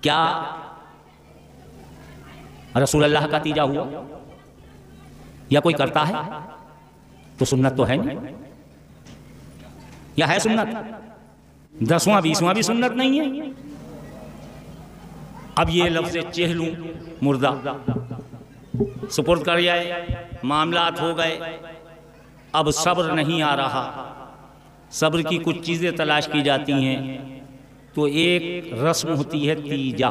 کیا رسول اللہ کا تیجا ہوا یا کوئی کرتا ہے تو سنت تو ہے نہیں، یا ہے سنت؟ 10واں 20واں بھی سنت نہیں ہے۔ اب یہ لفظ چہلوں مردہ سپرد کر جائے، معاملات ہو گئے، اب صبر نہیں آ رہا، صبر کی کچھ چیزیں تلاش کی جاتی ہیں، تو ایک رسم ہوتی ہے تیجا۔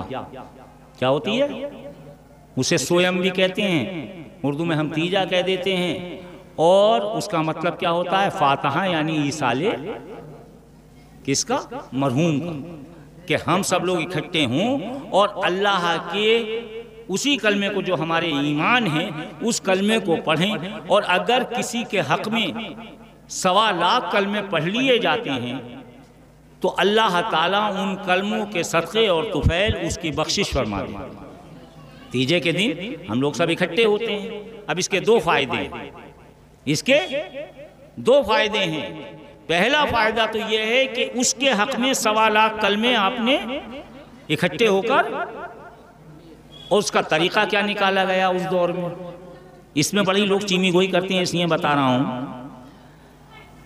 کیا ہوتی ہے؟ اسے سویم بھی کہتے ہیں، اردو میں ہم تیجا کہہ دیتے ہیں، اور اس کا مطلب کیا ہوتا ہے؟ فاتحہ یعنی ایصال کس کا؟ مرحوم کا، کہ ہم سب لوگ اکٹھے ہوں اور اللہ کے اسی کلمے کو جو ہمارے ایمان ہے اس کلمے کو پڑھیں، اور اگر کسی کے حق میں 1.25 لاکھ کلمے پڑھ لیے جاتے ہیں تو اللہ تعالیٰ ان کلموں کے صدقے اور طفیل اس کی بخشش فرما دیں۔ تیجے کے دن ہم لوگ سب اکٹھے ہوتے ہیں۔ اب اس کے 2 فائدے ہیں، اس کے 2 فائدے ہیں۔ پہلا فائدہ تو یہ ہے کہ اس کے حق میں 1.25 لاکھ کلمے آپ نے اکٹھے ہو کر، اور اس کا طریقہ کیا نکالا گیا اس دور میں، اس میں بڑی لوگ چیمی گوئی کرتے ہیں، اس لیے بتا رہا ہوں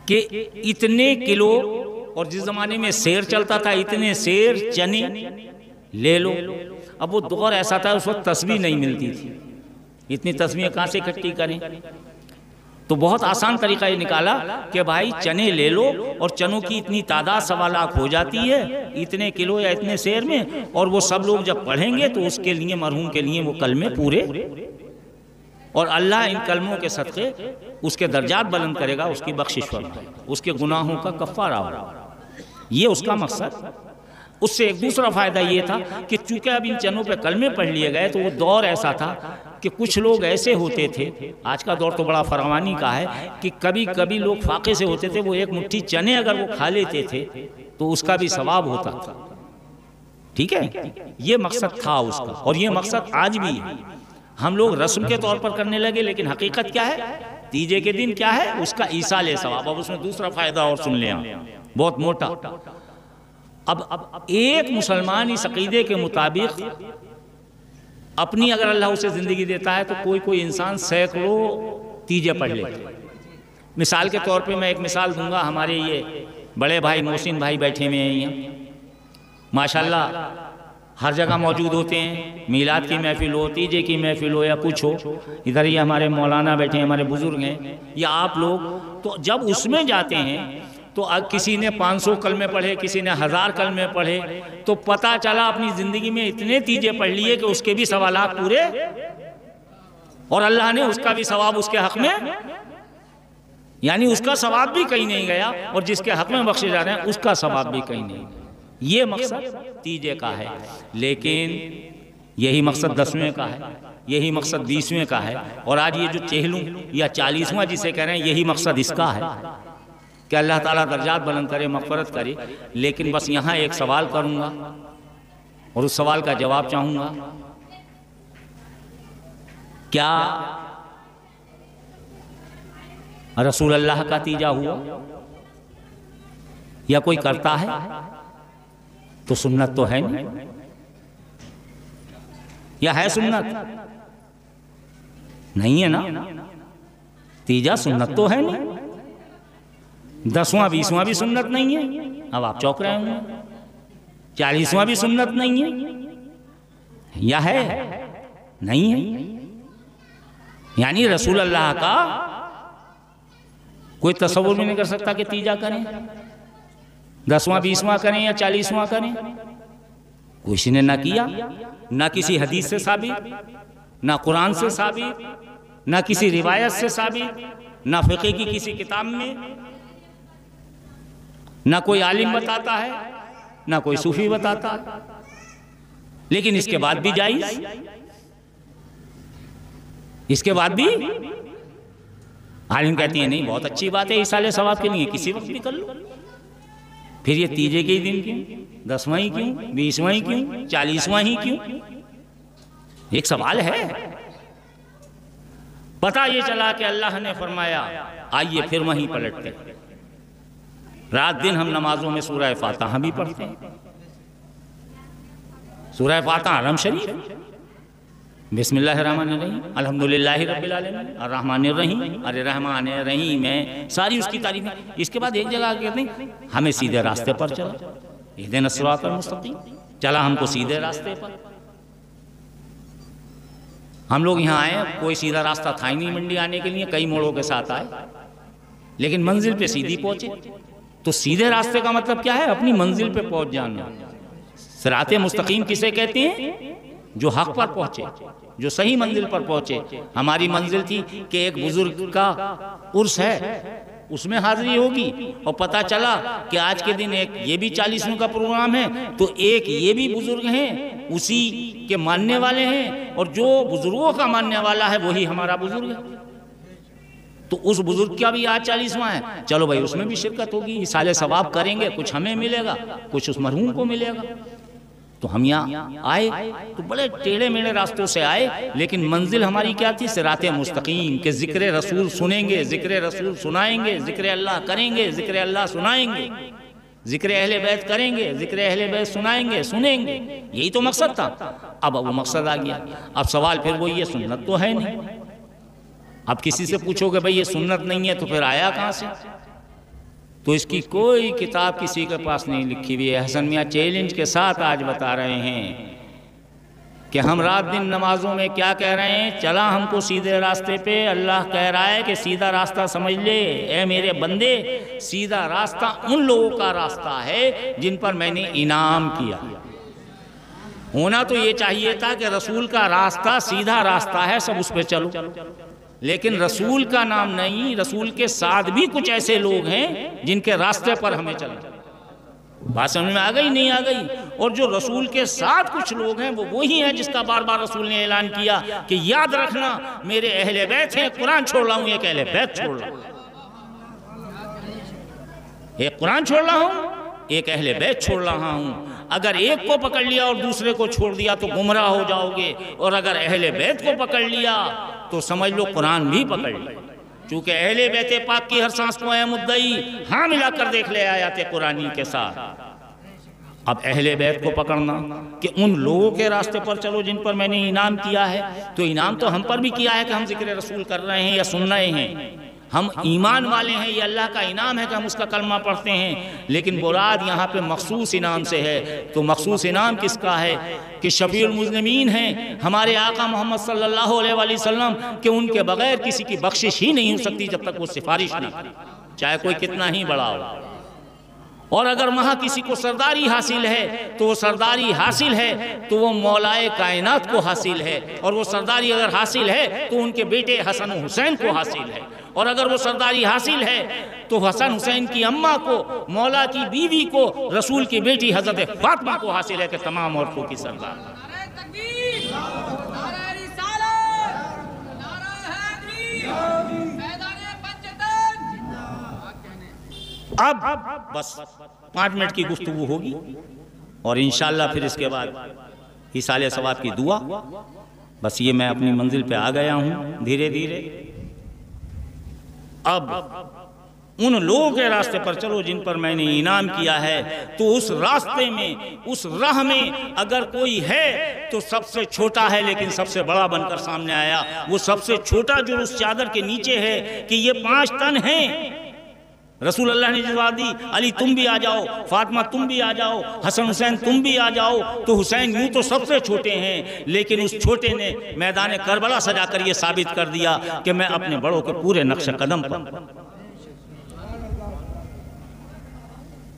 کہ اتنے کلو، اور جس زمانے میں سیر چلتا تھا، اتنے سیر چنے لے لو۔ اب وہ دور ایسا تھا اس وقت تسبیح نہیں ملتی تھی، اتنی تسبیحیں کہاں سے اکٹھی کریں؟ تو بہت آسان طریقہ یہ نکالا کہ بھائی چنے لے لو، اور چنوں کی اتنی تعداد 1.25 لاکھ ہو جاتی ہے اتنے کلو یا اتنے سیر میں، اور وہ سب لوگ جب پڑھیں گے تو اس کے لیے، مرحوم کے لیے وہ کلمے پورے، اور اللہ ان کلموں کے صدقے اس کے درجات بلند کرے گا، اس کی بخشش فرمائے گا، اس کے گناہوں کا کفارہ ہوگا۔ یہ اس کا مقصد۔ اس سے ایک دوسرا فائدہ یہ تھا کہ چونکہ اب ان چنوں پہ کلمے پڑھ لیے گئے تو وہ دور ایسا تھا کہ کچھ لوگ ایسے ہوتے تھے، آج کا دور تو بڑا فراوانی کا ہے، کہ کبھی کبھی لوگ فاقے سے ہوتے تھے، وہ ایک مٹھی چنے اگر وہ کھا لیتے تھے تو اس کا بھی ثواب ہوتا تھا۔ ٹھیک ہے، یہ مقصد تھا اس کا، اور یہ مقصد آج بھی ہے۔ ہم لوگ رسم کے طور پر کرنے لگے، لیکن حقیقت کیا ہے؟ تیجے کے دن کیا ہے؟ اس کا ایصال ثواب۔ اب اس میں دوسرا فائدہ اور سن لیں، بہت موٹا۔ اب ایک مسلمان اس عقیدے کے مطابق اپنی، اگر اللہ اسے زندگی دیتا ہے تو کوئی انسان سینکڑوں تیجے پڑھ لیتا ہے۔ مثال کے طور پہ میں ایک مثال دوں گا، ہمارے یہ بڑے بھائی محسن بھائی بیٹھے ہوئے ہیں یہاں، ماشاءاللہ ہر جگہ موجود ہوتے ہیں، میلاد کی محفل ہو، تیجے کی محفل ہو، یا کچھ ہو، ادھر ہی ہمارے مولانا بیٹھے ہیں، ہمارے بزرگ ہیں، یا آپ لوگ، تو جب اس میں جاتے ہیں تو کسی نے 500 کلمے پڑھے، کسی نے 1000 کلمے پڑھے، تو پتہ چلا اپنی زندگی میں اتنے تیجے پڑھ لیے کہ اس کے بھی 1.25 لاکھ پورے، اور اللہ نے اس کا بھی ثواب اس کے حق میں، یعنی اس کا ثواب بھی کہیں نہیں گیا، اور جس کے حق میں بخشے جا رہے ہیں اس کا ثواب بھی کہیں نہیں گیا۔ یہ مقصد تیجے کا ہے، لیکن یہی مقصد 10ویں کا ہے، یہی مقصد 20ویں کا ہے، اور آج یہ جو 40 یا 40واں جسے کہہ رہے ہیں، یہی مقصد اس کا ہے کہ اللہ تعالیٰ درجات بلند کرے، مغفرت کرے۔ لیکن بس یہاں ایک سوال کروں گا اور اس سوال کا جواب چاہوں گا، کیا رسول اللہ کا تیجا ہوا یا کوئی کرتا ہے تو سنت تو ہے نہیں، یا ہے سنت؟ نہیں ہے نا، تیجا سنت تو ہے نہیں، 10واں 20واں بھی سنت نہیں ہے۔ اب آپ چوک رہے ہوں، 40واں بھی سنت نہیں ہے، یا ہے؟ نہیں ہے۔ یعنی رسول اللہ کا کوئی تصور بھی نہیں کر سکتا کہ تیجا کریں، 10واں 20واں کریں یا 40واں کریں، کسی نے نہ کیا، نہ کسی حدیث سے ثابت، نہ قرآن سے ثابت، نہ کسی روایت سے ثابت، نہ فقہ کی کسی کتاب میں، نہ کوئی عالم بتاتا ہے، نہ کوئی صوفی بتاتا ہے، لیکن اس کے بعد بھی جائز، اس کے بعد بھی عالم کہتے ہیں نہیں بہت اچھی بات ہے، ایصال ثواب کے لیے کسی وقت بھی کر لو۔ پھر یہ تیجے کے دن کیوں، 10واں ہی کیوں، 20واں ہی کیوں، 40واں ہی کیوں؟ ایک سوال ہے۔ پتہ یہ چلا کہ اللہ نے فرمایا آئیے پھر وہیں پلٹتے ہیں، رات دن ہم نمازوں میں سورہ فاتحہ بھی پڑھتے ہیں، سورہ فاتحہ حرم شریف، بسم اللہ الرحمن الرحیم، الحمدللہ رب العالمین، الرحمن الرحیم، الرحمن الرحیم ہے، ساری اس کی تعریف ہے۔ اس کے بعد ایک جگہ کہتے ہیں ہمیں سیدھے راستے پر چلا، اہدنا الصراط المستقیم، چلا ہم کو سیدھے راستے پر۔ ہم لوگ یہاں آئے، کوئی سیدھا راستہ تھا ہی نہیں منڈی آنے کے لیے، کئی موڑوں کے ساتھ آئے، لیکن منزل پہ سیدھی پہنچے۔ تو سیدھے راستے کا مطلب کیا ہے؟ اپنی منزل پہ پہنچ جانا۔ صراط مستقیم کسے کہتے ہیں؟ جو حق پر پہنچے، جو صحیح منزل پر پہنچے۔ ہماری منزل تھی کہ ایک بزرگ کا عرس ہے، اس میں حاضری ہوگی، اور پتہ چلا کہ آج کے دن ایک یہ بھی 40ویں کا پروگرام ہے، تو ایک یہ بھی بزرگ ہیں، اسی کے ماننے والے ہیں، اور جو بزرگوں کا ماننے والا ہے وہی ہمارا بزرگ ہے۔ تو اس بزرگ کا بھی آج 40واں ہے، چلو بھائی اس میں بھی شرکت ہوگی، اصالِ ثواب کریں گے، کچھ ہمیں ملے گا، کچھ اس مرحوم کو ملے گا۔ تو ہم یہاں آئے تو بڑے ٹیڑھے میڑھے راستوں سے آئے، لیکن منزل ہماری کیا تھی؟ صراط مستقیم، کہ ذکر رسول سنیں گے، ذکر رسول سنائیں گے، ذکر اللہ کریں گے، ذکر اللہ سنائیں گے، ذکر اہل بیت کریں گے، ذکر اہل بیت سنائیں گے، سنیں گے، یہی تو مقصد تھا۔ اب وہ مقصد آ گیا، اب سوال پھر وہ یہ سنت تو ہے نہیں۔ اب کسی سے پوچھو کہ بھئی یہ سنت نہیں ہے تو پھر آیا کہاں سے؟ تو اس کی کوئی کتاب کسی کے پاس نہیں لکھی ہوئی ہے۔ حسن میاں چیلنج کے ساتھ آج بتا رہے ہیں کہ ہم رات دن نمازوں میں کیا کہہ رہے ہیں؟ چلا ہم کو سیدھے راستے پہ۔ اللہ کہہ رہا ہے کہ سیدھا راستہ سمجھ لے اے میرے بندے، سیدھا راستہ ان لوگوں کا راستہ ہے جن پر میں نے انعام کیا۔ ہونا تو یہ چاہیے تھا کہ رسول کا راستہ سیدھا راستہ ہے، سب اس پہ چلو، لیکن رسول کا نام نہیں، رسول کے ساتھ بھی کچھ ایسے لوگ ہیں جن کے راستے پر ہمیں چلنا۔ بات سمجھ میں آ گئی نہیں آ گئی؟ اور جو رسول کے ساتھ کچھ لوگ ہیں وہ وہی ہیں جس کا بار بار رسول نے اعلان کیا کہ یاد رکھنا میرے اہل بیت ہیں، قرآن چھوڑ رہا ہوں، ایک اہل بیت چھوڑ رہا ہوں، ایک قرآن چھوڑ رہا ہوں، ایک اہل بیت چھوڑ رہا ہوں۔ اگر ایک کو پکڑ لیا اور دوسرے کو چھوڑ دیا تو گمراہ ہو جاؤ گے، اور اگر اہل بیت کو پکڑ لیا تو سمجھ لو قرآن بھی پکڑ لیا۔ چونکہ اہل بیت پاک کی ہر سانس کو اے مدعی ہاں ملا کر دیکھ لے آیات قرآنی کے ساتھ۔ اب اہل بیت کو پکڑنا کہ ان لوگوں کے راستے پر چلو جن پر میں نے انعام کیا ہے، تو انعام تو ہم پر بھی کیا ہے کہ ہم ذکر رسول کر رہے ہیں یا سن رہے ہیں، ہم ایمان والے ہیں، یہ اللہ کا انعام ہے کہ ہم اس کا کلمہ پڑھتے ہیں، لیکن مراد یہاں پہ مخصوص انعام سے ہے۔ تو مخصوص انعام کس کا ہے؟ کہ شفیع المذنبین ہیں ہمارے آقا محمد صلی اللہ علیہ وآلہ وسلم، کہ ان کے بغیر کسی کی بخشش ہی نہیں ہو سکتی جب تک وہ سفارش نہ کرے، چاہے کوئی کتنا ہی بڑا ہو۔ اور اگر وہاں کسی کو سرداری حاصل ہے تو وہ سرداری حاصل ہے تو وہ مولائے کائنات کو حاصل ہے، اور وہ سرداری اگر حاصل ہے تو ان کے بیٹے حسن و حسین کو حاصل ہے، اور اگر وہ سرداری حاصل ہے تو حسن حسین کی اماں کو، مولا کی بیوی کو، رسول کی بیٹی حضرت فاطمہ کو حاصل ہے کہ تمام عورتوں کی سردار۔ نعرہ تکبیر، نعرہ رسالت، نعرہ حیدری، میدان پنجتن۔ اب بس 5 منٹ کی گفتگو ہوگی، اور انشاءاللہ پھر اس کے بعد ایصال ثواب کی دعا۔ بس یہ میں اپنی منزل پہ آ گیا ہوں دھیرے دھیرے۔ اب ان لوگوں کے راستے پر چلو جن پر میں نے انعام کیا ہے، تو اس راستے میں، اس راہ میں اگر کوئی ہے تو سب سے چھوٹا ہے لیکن سب سے بڑا بن کر سامنے آیا۔ وہ سب سے چھوٹا جو اس چادر کے نیچے ہے کہ یہ 5 تن ہیں، رسول اللہ نے جواب دی علی تم بھی آ جاؤ، فاطمہ تم بھی آ جاؤ، حسن حسین تم بھی آ جاؤ۔ تو حسین یوں تو سب سے چھوٹے ہیں، لیکن اس چھوٹے نے میدان کربلا سجا کر یہ ثابت کر دیا کہ میں اپنے بڑوں کے پورے نقش قدم پر۔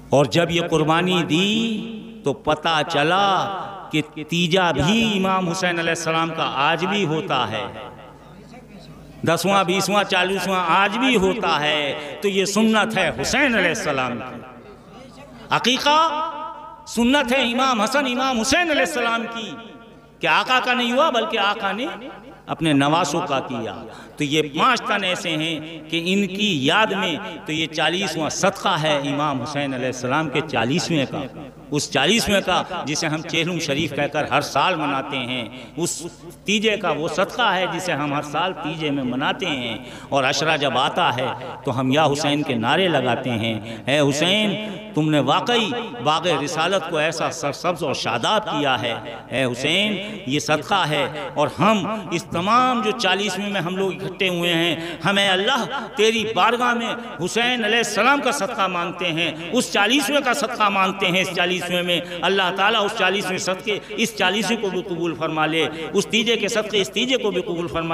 اور جب یہ قربانی دی تو پتہ چلا کہ تیجا بھی امام حسین علیہ السلام کا آج بھی ہوتا ہے، 10واں 20واں 40واں آج بھی ہوتا ہے۔ تو یہ سنت ہے حسین علیہ السلام کی، عقیقہ سنت ہے امام حسن امام حسین علیہ السلام کی، کہ آقا کا نہیں ہوا بلکہ آقا نے اپنے نواسوں کا کیا۔ تو یہ 5 تن ایسے ہیں کہ ان کی یاد میں تو یہ 40واں صدقہ ہے امام حسین علیہ السلام کے 40ویں کا، اس 40ویں کا جسے ہم چہلم شریف کہہ کر ہر سال مناتے ہیں، اس تیجے کا وہ صدقہ ہے جسے ہم ہر سال تیجے میں مناتے ہیں۔ اور عشرہ جب آتا ہے تو ہم یا حسین کے نعرے لگاتے ہیں، اے حسین تم نے واقعی باغ رسالت کو ایسا سرسبز اور شاداب کیا ہے، اے حسین یہ صدقہ ہے۔ اور ہم اس تمام جو 40ویں میں ہم لوگ اکٹھے ہوئے ہیں، ہمیں اللہ تیری بارگاہ میں حسین علیہ السلام کا صدقہ مانگتے ہیں، اس 40ویں کا صدقہ مانگتے ہیں۔ اس 40ویں میں اللہ تعالیٰ اس 40ویں صدقے اس 40ویں کو بھی قبول فرما لے، اس تیجے کے صدقے اس تیجے کو بھی قبول فرما لے۔